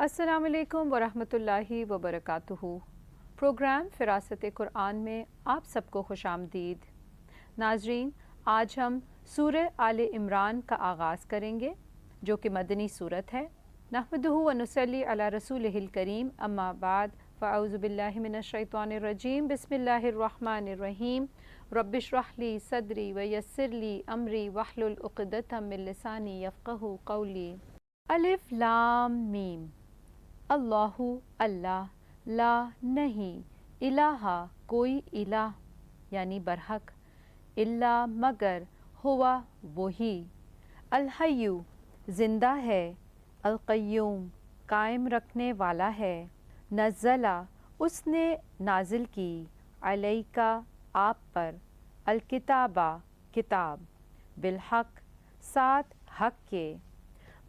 السلام علیکم ورحمۃ اللہ وبرکاتہ۔ پروگرام فراست قرآن میں آپ سب کو خوش آمدید۔ ناظرین، آج ہم سورہ آل عمران کا آغاز کریں گے جو کہ مدنی سورت ہے۔ نحمدہ و نصلی علی رسولہ الکریم، اما بعد، فاعوذ باللہ من الشیطان الرجیم، بسم اللہ الرحمن الرحیم۔ رب اشرح لی صدری ویسر لی امری واحلل عقدۃ من لسانی یفقہوا قولی۔ الف لام میم۔ اللہ اللہ، لا نہیں، الہ کوئی الہ یعنی برحق، الا مگر، ہوا وہی، الحی زندہ ہے، القیوم قائم رکھنے والا ہے، نزلہ اس نے نازل کی، علیکا آپ پر، الکتابہ کتاب، بالحق ساتھ حق کے،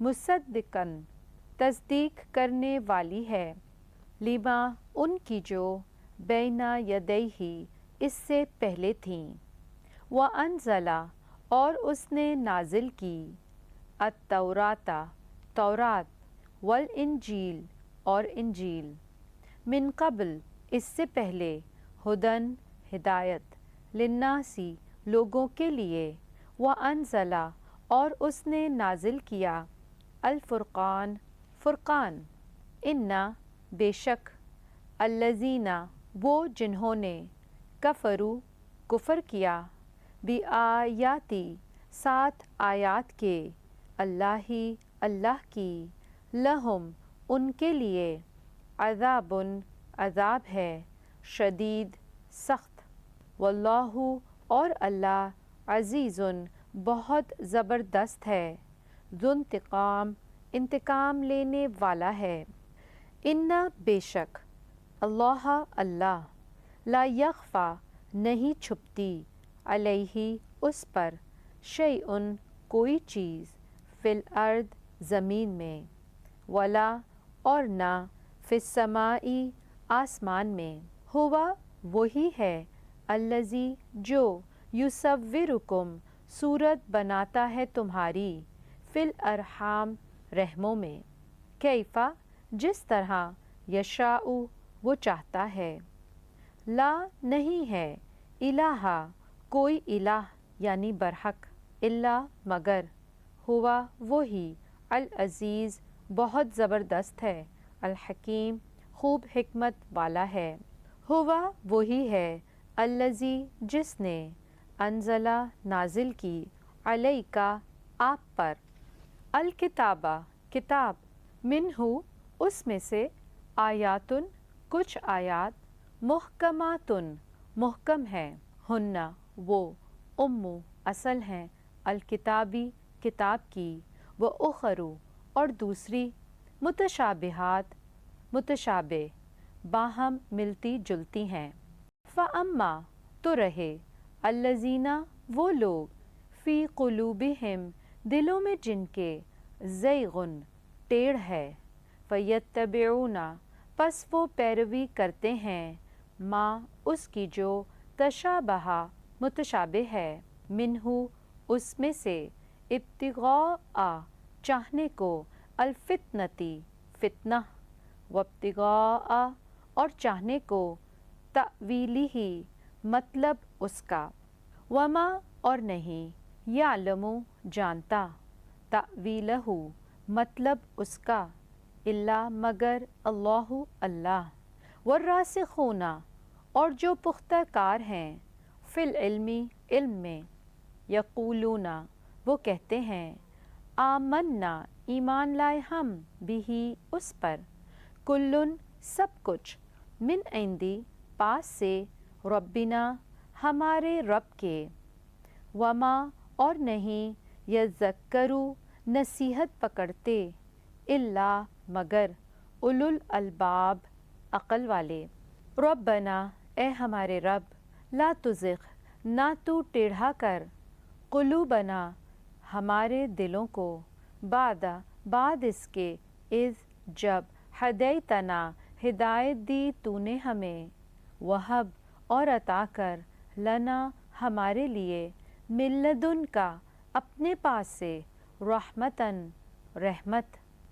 مصدقاً تصدیق کرنے والی ہے، لما ان کی جو بینا یدیہ اس سے پہلے تھیں، وانزل اور اس نے نازل کی، التوراۃ تورات، والانجیل اور انجیل، من قبل اس سے پہلے، ہدن ہدایت، للناسی لوگوں کے لیے، وانزل اور اس نے نازل کیا، الفرقان فرقان، انا بے شک، الذین وہ جنہوں نے، کفروا کفر کیا، بآیاتی ساتھ آیات کے، اللہ اللہ کی، لہم ان کے لیے، عذاب عذاب ہے، شدید سخت، واللہ اور اللہ، عزیز بہت زبردست ہے، ذو انتقام انتقام لینے والا ہے، انا بے شک، اللہ اللہ، لا یخفی نہیں چھپتی، علیہ اس پر، شیء کوئی چیز، فی الارض زمین میں، ولا اور نہ، فی السماء آسمان میں، ہوا وہی ہے، الذی جو، یصورکم صورت بناتا ہے تمہاری، فی الارحام رحموں میں، کیفا جس طرح، یشاء وہ چاہتا ہے، لا نہیں ہے، الہ کوئی الہ یعنی برحق، الا مگر، ہوا وہی، العزیز بہت زبردست ہے، الحکیم خوب حکمت والا ہے، ہوا وہی ہے، الذی جس نے، انزلہ نازل کی، علیکا آپ پر، الکتابہ کتاب، منہ اس میں سے، آیاتن کچھ آیات، محکمات محکم ہیں، ہن وہ، اصل ہیں، الکتابی کتاب کی، واخر اور دوسری، متشابہات متشابہ، باہم ملتی جلتی ہیں، فاما تو رہے، الذین وہ لوگ، فی قلوبہم دلوں میں جن کے، زیغن ٹیڑھ ہے، فیتبعون پس وہ پیروی کرتے ہیں، ما اس کی جو، تشابہ متشابہ ہے، منہ اس میں سے، ابتغاء چاہنے کو، الفتنتی فتنہ، وابتغاء اور چاہنے کو، تأویلہ مطلب اس کا، وما اور نہیں، یعلم جانتا، تأویلہ مطلب اس کا، الا مگر، اللہ اللہ، والراسخون اور جو پختہ کار ہیں، فی العلم علم میں، یقولون وہ کہتے ہیں، آمنا ایمان لائے ہم، بہ اس پر، کلن سب کچھ، من عندی پاس سے، ربنا ہمارے رب کے، وما اور نہیں، یذکروا نصیحت پکڑتے، الا مگر، اولو الالباب عقل والے، ربنا اے ہمارے رب، لا تزغ نہ تو ٹیڑھا کر، قلوبنا ہمارے دلوں کو، بعد اس کے، اذ جب، ہدیتنا ہدایت دی تو نے ہمیں، وہب اور عطا کر، لنا ہمارے لیے، من لدن کا اپنے پاس سے، رحمتاً رحمت،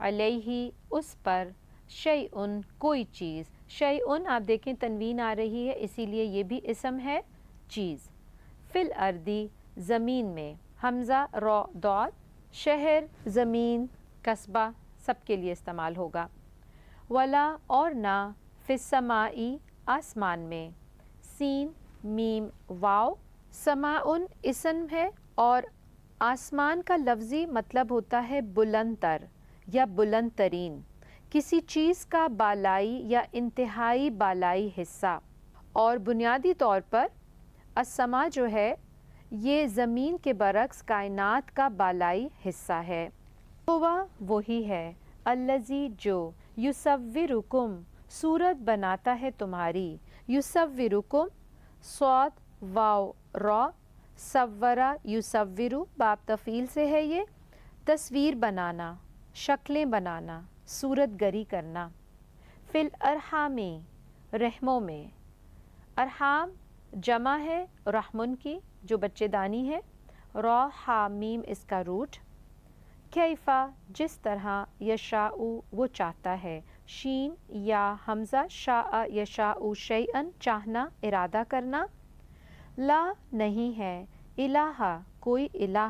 علیہ اس پر، شیئن کوئی چیز، شیئن آپ دیکھیں تنوین آ رہی ہے اسی لیے یہ بھی اسم ہے چیز. فی الارضی زمین میں، حمزہ را ضاد، شہر زمین قصبہ سب کے لیے استعمال ہوگا. ولا اور نہ، فی السمائی آسمان میں، سین میم واو. سماعن اسم ہے اور آسمان کا لفظی مطلب ہوتا ہے بلند تر یا بلند ترین، کسی چیز کا بالائی یا انتہائی بالائی حصہ. اور بنیادی طور پر السما جو ہے یہ زمین کے برعکس کائنات کا بالائی حصہ ہے. ہوا وہی ہے، الذی جو، یصورکم صورت بناتا ہے تمہاری، یصورکم صاد واو را، صورا یصورو باب تفعیل سے ہے، یہ تصویر بنانا، شکلیں بنانا، صورت گری کرنا. فی الارحام رحموں میں، ارحام جمع ہے رحمن کی جو بچے دانی ہے، را ہا میم اس کا روٹ. کیفا جس طرح، یشاء وہ چاہتا ہے، شین یا حمزہ شاء یشاء شیئن چاہنا ارادہ کرنا. لا نہیں ہے، الہ کوئی الہ،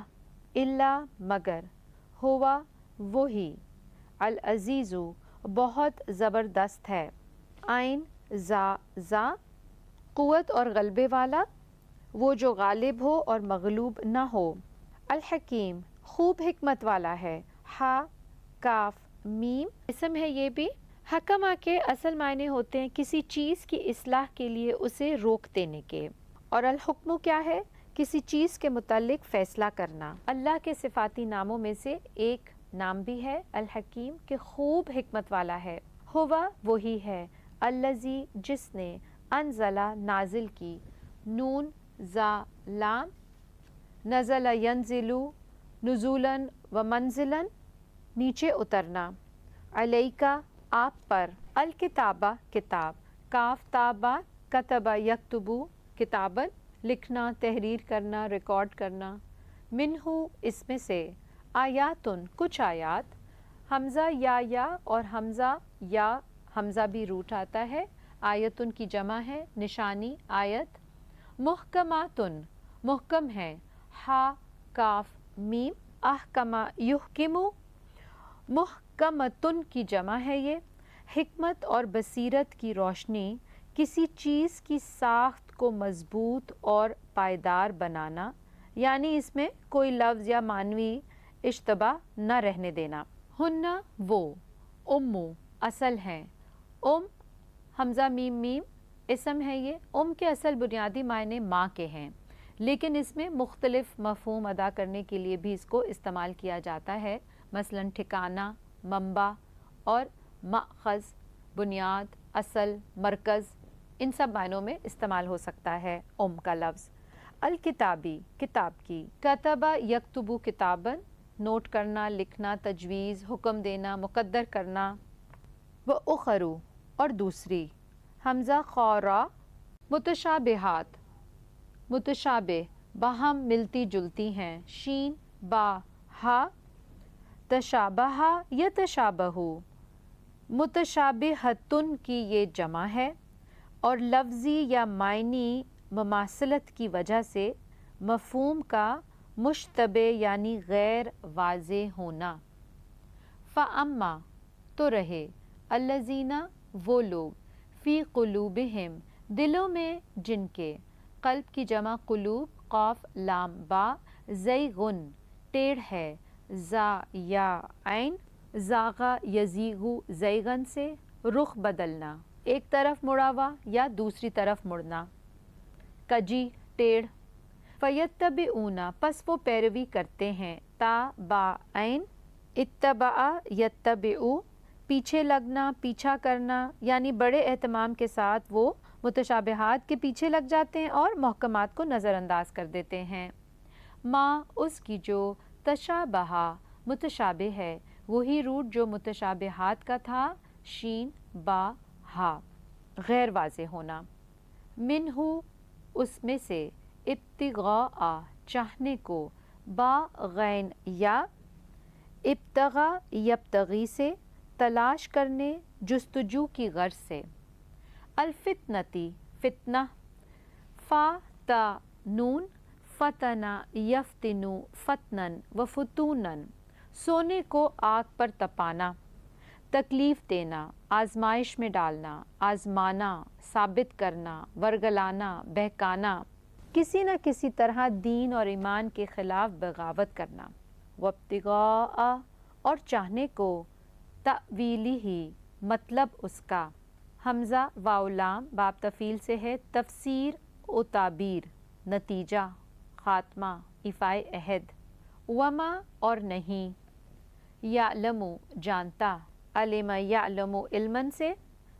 الا مگر، ہوا وہی، العزیز بہت زبردست ہے، عین زا قوت اور غلبے والا، وہ جو غالب ہو اور مغلوب نہ ہو. الحکیم خوب حکمت والا ہے، ہا کاف میم اسم ہے یہ بھی. حکمہ کے اصل معنی ہوتے ہیں کسی چیز کی اصلاح کے لیے اسے روک دینے کے، اور الحکم کیا ہے، کسی چیز کے متعلق فیصلہ کرنا. اللہ کے صفاتی ناموں میں سے ایک نام بھی ہے الحکیم کہ خوب حکمت والا ہے. ہوا وہی ہے، الذی جس نے، انزلہ نازل کی، نون زا لام، نزل ینزلو نزولاً و منزلاً نیچے اترنا، علیکا آپ پر، الکتابہ کتاب، کاف تابہ کتبہ یکتبو کتاباً لکھنا تحریر کرنا ریکارڈ کرنا. منہو اس میں سے، آیاتن کچھ آیات، حمزہ یا اور حمزہ یا حمزہ بھی روٹ آتا ہے، آیتن کی جمع ہے نشانی آیت. محکماتن محکم ہے، ہا کاف میم، احکمہ یحکمو محکمتن کی جمع ہے یہ. حکمت اور بصیرت کی روشنی، کسی چیز کی ساخت کو مضبوط اور پائیدار بنانا، یعنی اس میں کوئی لفظ یا معنوی اشتباہ نہ رہنے دینا. ہنہ وہ، امو اصل ہیں، حمزہ میم میم اسم ہے یہ. کے اصل بنیادی معنی ماں کے ہیں، لیکن اس میں مختلف مفہوم ادا کرنے کے لیے بھی اس کو استعمال کیا جاتا ہے، مثلا ٹھکانہ، منبع اور مأخذ، بنیاد، اصل، مرکز، ان سب معنوں میں استعمال ہو سکتا ہے کا لفظ. الکتابی کتاب کی، کتبہ یکتبو کتاباً نوٹ کرنا لکھنا تجویز حکم دینا مقدر کرنا. و اخرو اور دوسری، حمزہ خورا متشابہات، متشابہ باہم ملتی جلتی ہیں، شین با ہا، تشابہ یتشابہ متشابہتن کی یہ جمع ہے، اور لفظی یا معنی مماثلت کی وجہ سے مفہوم کا مشتبہ یعنی غیر واضح ہونا. فَأَمَّا تو رہے، الذین وہ لوگ، فی قلوبہم دلوں میں جن کے، قلب کی جمع قلوب قاف لام با، زیغن ٹیڑھ ہے، زا یا عین، زاغا یزیغو زیغن سے، رخ بدلنا ایک طرف مڑا ہوا یا دوسری طرف مڑنا، کجی ٹیڑھ. فیتبعون پس وہ پیروی کرتے ہیں، تا با عین، اتبع یتبعو پیچھے لگنا پیچھا کرنا، یعنی بڑے اہتمام کے ساتھ وہ متشابہات کے پیچھے لگ جاتے ہیں اور محکمات کو نظر انداز کر دیتے ہیں. ما اس کی جو، تشابہ متشابہ ہے، وہی روٹ جو متشابہات کا تھا، شین با ہا غیر واضح ہونا. منہو اس میں سے، ابتغاء چاہنے کو، با غین یا، ابتغا یبتغی سے تلاش کرنے جستجو کی غرض سے، الفتنتی فتنہ، فا تا نون فتنا یفتنو فتنن و فتونن، سونے کو آگ پر تپانا، تکلیف دینا، آزمائش میں ڈالنا، آزمانا، ثابت کرنا، ورگلانا، بہکانا، کسی نہ کسی طرح دین اور ایمان کے خلاف بغاوت کرنا، وابتغاء اور چاہنے کو، تأویلی ہی مطلب اس کا، حمزہ واو لام باب تفعیل سے ہے، تفسیر و تعبیر، نتیجہ، خاتمہ، ایفائے عہد، وما اور نہیں، یعلم جانتا، علم یعلم علما سے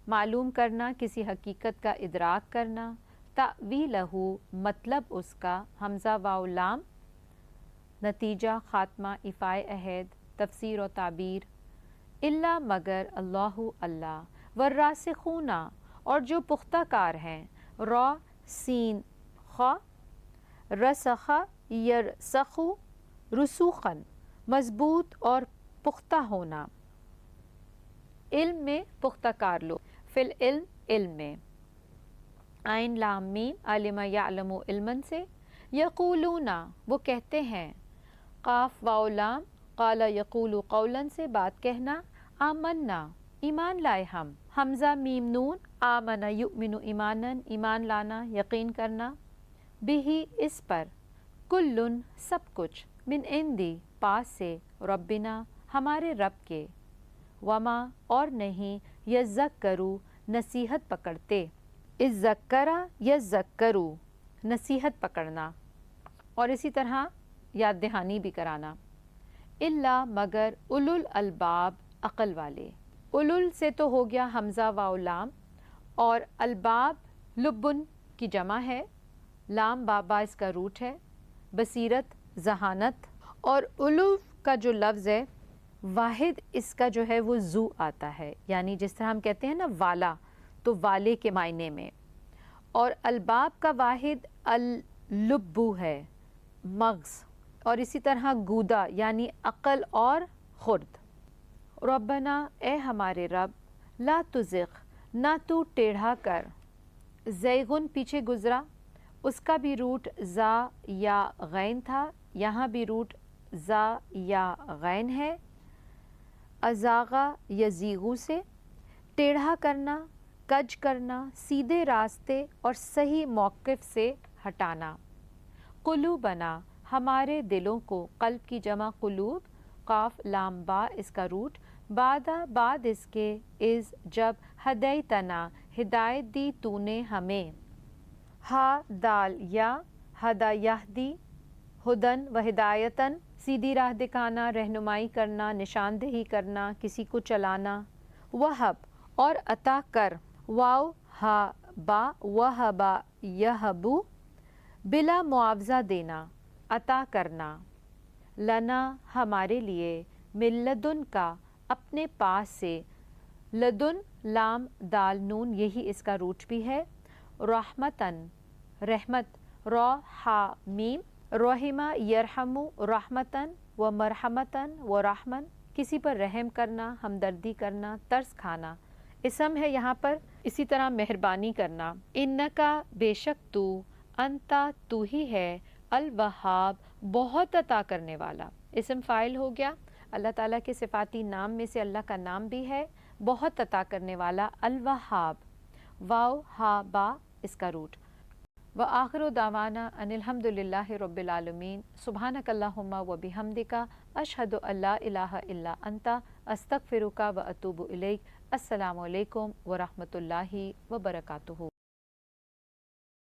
معلوم کرنا، کسی حقیقت کا ادراک کرنا، تأویلہ مطلب اس کا، حمزہ واو لام، نتیجہ، خاتمہ، ایفائے عہد، تفسیر و تعبیر، الا مگر، اللہ اللہ، والراسخون اور جو پختہ کار ہیں، را سین خا، رسخ یرسخ، رسوخاً مضبوط اور پختہ ہونا، علم میں پختہ کار لوگ، فی العلم علم میں، عین لام میم علم یعلم علما سے، یقولون وہ کہتے ہیں، قاف واو لام قال یقول قولا سے بات کہنا، آمنا ایمان لائے ہم، حمزہ میم نون آمن یؤمن ایمانا ایمان لانا، یقین کرنا، بہی اس پر، کلن سب کچھ، من عندی پاس سے، ربنا ہمارے رب کے، وما اور نہیں، یذکروا نصیحت پکڑتے، اذکرا یذکروا نصیحت پکڑنا، اور اسی طرح یاد دہانی بھی کرانا، الا مگر، اولو الالباب عقل والے، اولل سے تو ہو گیا حمزہ واو لام، اور الباب لبن کی جمع ہے، لام بابا اس کا روٹ ہے، بصیرت ذہانت، اور اولو کا جو لفظ ہے واحد اس کا جو ہے وہ زو آتا ہے، یعنی جس طرح ہم کہتے ہیں نا والا، تو والے کے معنی میں، اور الباب کا واحد اللبو ہے، مغز، اور اسی طرح گودا یعنی عقل اور خرد، ربنا اے ہمارے رب، لا تزغ نہ تو ٹیڑھا کر، زیغن پیچھے گزرا، اس کا بھی روٹ زا یا غین تھا، یہاں بھی روٹ زا یا غین ہے، ازاغا یزیغو سے، ٹیڑھا کرنا، کج کرنا، سیدھے راستے اور صحیح موقف سے ہٹانا، قلوبنا ہمارے دلوں کو، قلب کی جمع قلوب، قاف لام با اس کا روٹ، بعد اس کے، از جب، ہدیتنا ہدایت دی تو نے ہمیں، ہا دال یا، ہدا یہدی، ہدن و ہدایتن سیدھی راہ دکھانا، رہنمائی کرنا، نشاندہی کرنا، کسی کو چلانا، وہب اور عطا کر، واو ہا با وہبا یہبو، بلا معاوضہ دینا، عطا کرنا، لنا ہمارے لیے، من لدن کا اپنے پاس سے، لدن لام دال نون یہی اس کا روٹ بھی ہے، رحمتن رحمت، را ہا میم، رحمہ یرحمو رحمتن و مرحمتن و رحمن، کسی پر رحم کرنا، ہمدردی کرنا، ترس کھانا، اسم ہے یہاں پر، اسی طرح مہربانی کرنا، انکا بے شک تو، انتا تو ہی ہے، الوہاب بہت عطا کرنے والا، اسم فاعل ہو گیا، اللہ تعالیٰ کے صفاتی نام میں سے اللہ کا نام بھی ہے، بہت عطا کرنے والا، الوہاب، واو ہا با اس کا روٹ، وآخر دعوانا ان الحمد للہ رب العالمین، سبحانک اللہم و بحمدک، اشہد ان لا الہ الا انت، استغفرک و اتوب الیک، السلام علیکم ورحمۃ اللہ وبرکاتہ۔